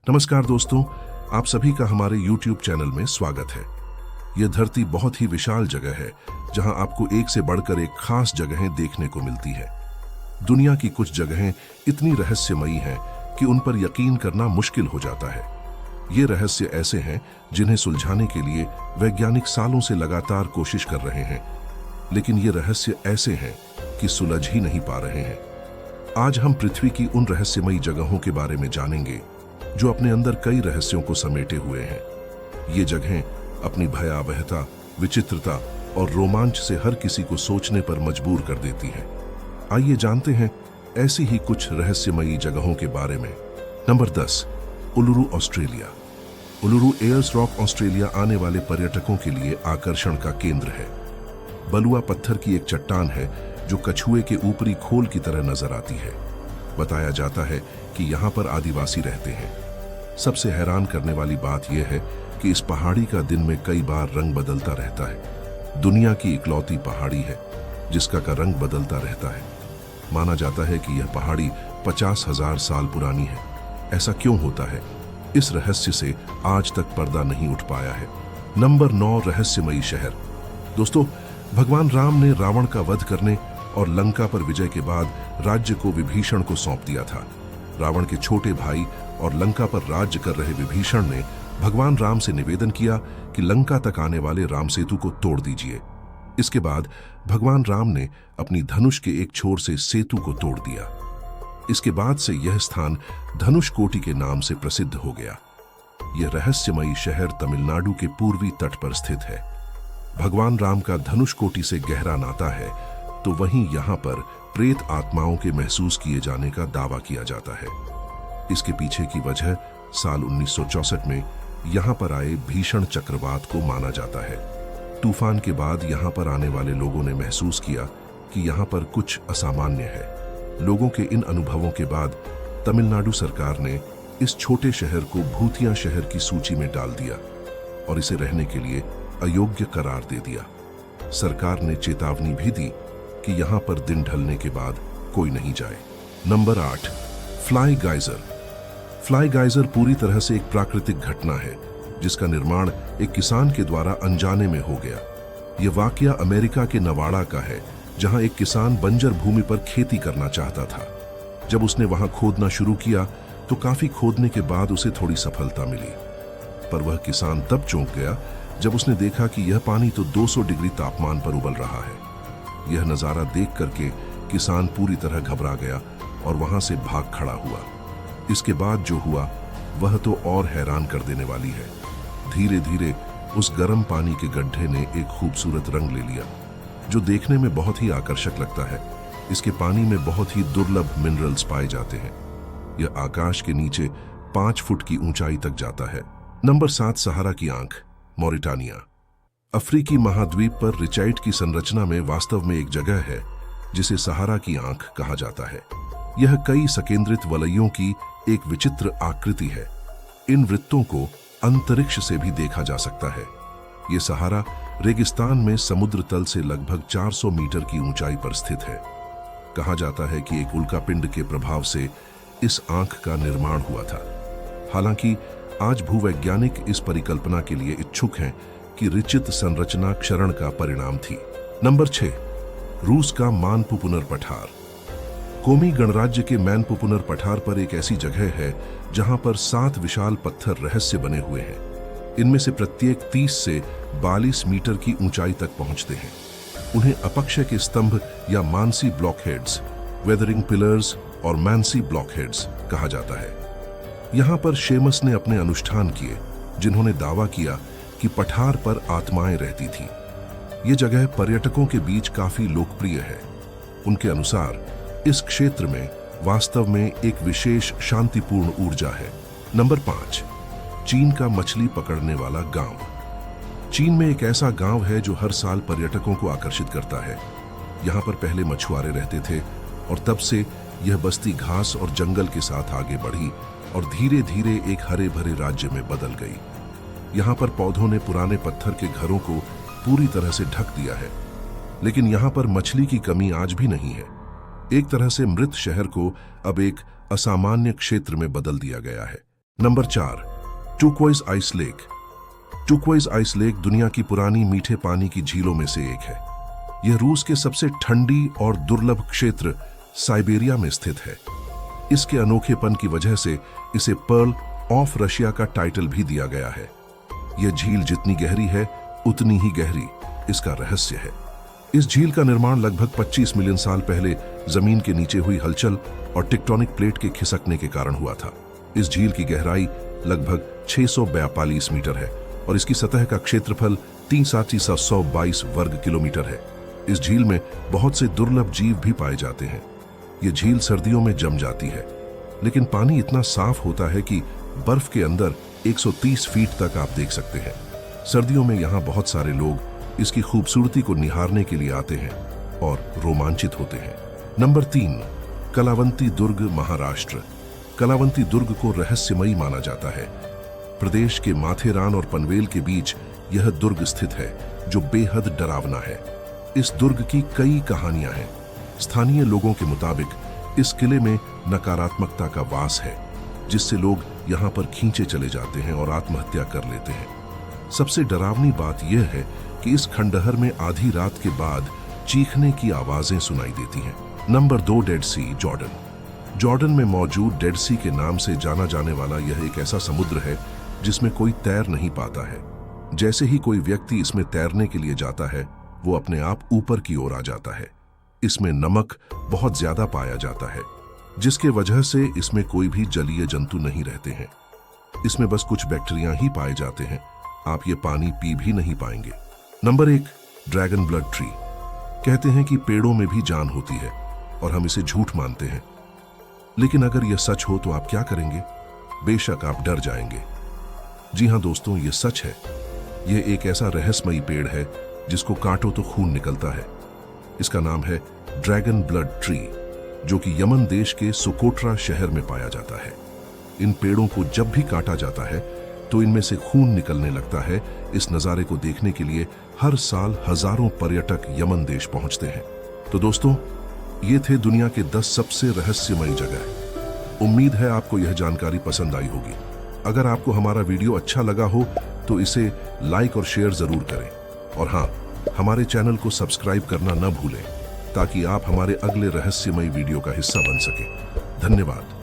नमस्कार दोस्तों, आप सभी का हमारे YouTube चैनल में स्वागत है। यह धरती बहुत ही विशाल जगह है जहां आपको एक से बढ़कर एक खास जगहें देखने को मिलती है। दुनिया की कुछ जगहें इतनी रहस्यमयी हैं कि उन पर यकीन करना मुश्किल हो जाता है। ये रहस्य ऐसे हैं जिन्हें सुलझाने के लिए वैज्ञानिक सालों से लगातार कोशिश कर रहे हैं, लेकिन ये रहस्य ऐसे हैं कि सुलझ ही नहीं पा रहे हैं। आज हम पृथ्वी की उन रहस्यमयी जगहों के बारे में जानेंगे जो अपने अंदर कई रहस्यों को समेटे हुए हैं। ये जगहें अपनी भयावहता, विचित्रता और रोमांच से हर किसी को सोचने पर मजबूर कर देती हैं। आइए जानते हैं ऐसी ही कुछ रहस्यमयी जगहों के बारे में। Number 10, Uluru, Australia. Uluru Ayers Rock Australia आने वाले पर्यटकों के लिए आकर्षण का केंद्र है। बलुआ पत्थर की एक चट्टान है जो कछुए के ऊपरी खोल की तरह नजर आती है। बताया जाता है कि यहाँ पर आदिवासी रहते हैं। सबसे हैरान करने वाली बात यह है कि इस पहाड़ी का दिन में कई बार रंग बदलता रहता है। दुनिया की इकलौती पहाड़ी है जिसका का रंग बदलता रहता है। माना जाता है कि यह पहाड़ी 50,000 साल पुरानी है। ऐसा क्यों होता है? इस रहस्य से आज तक पर्दा नहीं उठ पाया है। नंबर 9, रहस्यमयी शहर। दोस्तों, भगवान राम ने रावण का वध करने और लंका पर विजय के बाद राज्य को विभीषण को सौंप दिया था। रावण के छोटे भाई और लंका पर राज्य कर रहे विभीषण ने भगवान राम से निवेदन किया कि लंका तक आने वाले राम सेतु को तोड़ दीजिए। इसके बाद भगवान राम ने अपनी धनुष के एक छोर से सेतु को तोड़ दिया। इसके बाद से यह स्थान धनुषकोटि के नाम से प्रसिद्ध हो गया। यह रहस्यमयी शहर तमिलनाडु के पूर्वी तट पर स्थित है। भगवान राम का धनुषकोटि से गहरा नाता है, तो वहीं यहाँ पर प्रेत आत्माओं के महसूस किए जाने का दावा किया जाता है। इसके पीछे की वजह साल 1964 में यहाँ पर आए भीषण चक्रवात को माना जाता है। तूफान के बाद यहाँ पर आने वाले लोगों ने महसूस किया कि यहाँ पर कुछ असामान्य है। लोगों के इन अनुभवों के बाद तमिलनाडु सरकार ने इस छोटे शहर को भूतिया शहर की सूची में डाल दिया और इसे रहने के लिए अयोग्य करार दे दिया। सरकार ने चेतावनी भी दी कि यहाँ पर दिन ढलने के बाद कोई नहीं जाए। Number 8, fly geyser. Fly geyser पूरी तरह से एक प्राकृतिक घटना है जिसका निर्माण एक किसान के द्वारा अनजाने में हो गया। यह वाकया अमेरिका के नवाड़ा का है, जहां एक किसान बंजर भूमि पर खेती करना चाहता था। जब उसने वहां खोदना शुरू किया तो काफी खोदने के बाद उसे थोड़ी सफलता मिली, पर वह किसान तब चौंक गया जब उसने देखा कि यह पानी तो 200 डिग्री तापमान पर उबल रहा है। यह नजारा देख करके किसान पूरी तरह घबरा गया और वहां से भाग खड़ा हुआ। इसके बाद जो हुआ वह तो और हैरान कर देने वाली है। धीरे धीरे उस गर्म पानी के गड्ढे ने एक खूबसूरत रंग ले लिया जो देखने में बहुत ही आकर्षक लगता है। इसके पानी में बहुत ही दुर्लभ मिनरल्स पाए जाते हैं। यह आकाश के नीचे 5 फुट की ऊंचाई तक जाता है। नंबर 7, सहारा की आंख, मॉरिटानिया। अफ्रीकी महाद्वीप पर रिचाइट की संरचना में वास्तव में एक जगह है जिसे सहारा की आंख कहा जाता है। यह कई सकेंद्रित वलयों की एक विचित्र आकृति है। इन वृत्तों को अंतरिक्ष से भी देखा जा सकता है। यह सहारा रेगिस्तान में समुद्र तल से लगभग 400 मीटर की ऊंचाई पर स्थित है। कहा जाता है कि एक उल्कापिंड के प्रभाव से इस आंख का निर्माण हुआ था। हालांकि आज भूवैज्ञानिक इस परिकल्पना के लिए इच्छुक हैं कि रिचित संरचना क्षरण का परिणाम थी। नंबर 6, रूस का मानपुपुनर पठार। कोमी गणराज्य के मैनपुपुनर पठार पर एक ऐसी जगह है जहां पर 7 विशाल पत्थर रहस्य बने हुए हैं। इनमें से प्रत्येक 30 से 42 मीटर की ऊंचाई तक पहुंचते हैं। उन्हें अपक्षय के स्तंभ या मानसी ब्लॉकहेड्स, वेदरिंग पिलर्स और मैंसी ब्लॉकहेड्स कहा जाता है। यहाँ पर शेमस ने अपने अनुष्ठान किए, जिन्होंने दावा किया कि पठार पर आत्माएं रहती थीं। ये जगह पर्यटकों के बीच काफी लोकप्रिय है। उनके अनुसार इस क्षेत्र में वास्तव में एक विशेष शांतिपूर्ण ऊर्जा है। नंबर 5, चीन का मछली पकड़ने वाला गांव। चीन में एक ऐसा गांव है जो हर साल पर्यटकों को आकर्षित करता है। यहाँ पर पहले मछुआरे रहते थे और तब से यह बस्ती घास और जंगल के साथ आगे बढ़ी और धीरे धीरे एक हरे भरे राज्य में बदल गई। यहाँ पर पौधों ने पुराने पत्थर के घरों को पूरी तरह से ढक दिया है, लेकिन यहाँ पर मछली की कमी आज भी नहीं है। एक तरह से मृत शहर को अब एक असामान्य क्षेत्र में बदल दिया गया है। Number 4, turquoise ice lake. Turquoise ice lake दुनिया की पुरानी मीठे पानी की झीलों में से एक है। यह रूस के सबसे ठंडी और दुर्लभ क्षेत्र साइबेरिया में स्थित है। इसके अनोखेपन की वजह से इसे पर्ल ऑफ रशिया का टाइटल भी दिया गया है। यह झील जितनी गहरी है उतनी ही गहरी इसका रहस्य है। इस झील का निर्माण लगभग 25 मिलियन साल पहले जमीन के नीचे हुई हलचल और टेक्टोनिक प्लेट के खिसकने के कारण हुआ था। इस झील की गहराई लगभग 642 मीटर है और इसकी सतह का क्षेत्रफल 3,722 वर्ग किलोमीटर है। इस झील में बहुत से दुर्लभ जीव भी पाए जाते हैं। यह झील सर्दियों में जम जाती है, लेकिन पानी इतना साफ होता है कि बर्फ के अंदर 130 फीट तक आप देख सकते हैं। सर्दियों में यहाँ बहुत सारे लोग इसकी खूबसूरती को निहारने के लिए आते हैं और रोमांचित होते हैं। नंबर 3, कलावंती दुर्ग, महाराष्ट्र। कलावंती दुर्ग को रहस्यमयी माना जाता है। प्रदेश के माथेरान और पनवेल के बीच यह दुर्ग स्थित है, जो बेहद डरावना है। इस दुर्ग की कई कहानियां हैं। स्थानीय लोगों के मुताबिक इस किले में नकारात्मकता का वास है, जिससे लोग यहां पर खींचे चले जाते हैं और आत्महत्या कर लेते हैं। सबसे डरावनी बात यह है कि इस खंडहर में आधी रात के बाद चीखने की आवाजें सुनाई देती हैं। नंबर 2, डेड सी, जॉर्डन। जॉर्डन में मौजूद डेड सी के नाम से जाना जाने वाला यह एक ऐसा समुद्र है जिसमें कोई तैर नहीं पाता है। जैसे ही कोई व्यक्ति इसमें तैरने के लिए जाता है, वो अपने आप ऊपर की ओर आ जाता है। इसमें नमक बहुत ज्यादा पाया जाता है, जिसके वजह से इसमें कोई भी जलीय जंतु नहीं रहते हैं। इसमें बस कुछ बैक्टीरिया ही पाए जाते हैं। आप ये पानी पी भी नहीं पाएंगे। Number 1, dragon blood tree. कहते हैं कि पेड़ों में भी जान होती है और हम इसे झूठ मानते हैं, लेकिन अगर यह सच हो तो आप क्या करेंगे? बेशक आप डर जाएंगे। जी हां दोस्तों, यह सच है। यह एक ऐसा रहस्यमयी पेड़ है जिसको काटो तो खून निकलता है। इसका नाम है ड्रैगन ब्लड ट्री, जो कि यमन देश के सुकोट्रा शहर में पाया जाता है। इन पेड़ों को जब भी काटा जाता है तो इनमें से खून निकलने लगता है। इस नज़ारे को देखने के लिए हर साल हजारों पर्यटक यमन देश पहुंचते हैं। तो दोस्तों, ये थे दुनिया के 10 सबसे रहस्यमयी जगह। उम्मीद है आपको यह जानकारी पसंद आई होगी। अगर आपको हमारा वीडियो अच्छा लगा हो तो इसे लाइक और शेयर जरूर करें, और हाँ, हमारे चैनल को सब्सक्राइब करना न भूलें, ताकि आप हमारे अगले रहस्यमयी वीडियो का हिस्सा बन सकें। धन्यवाद।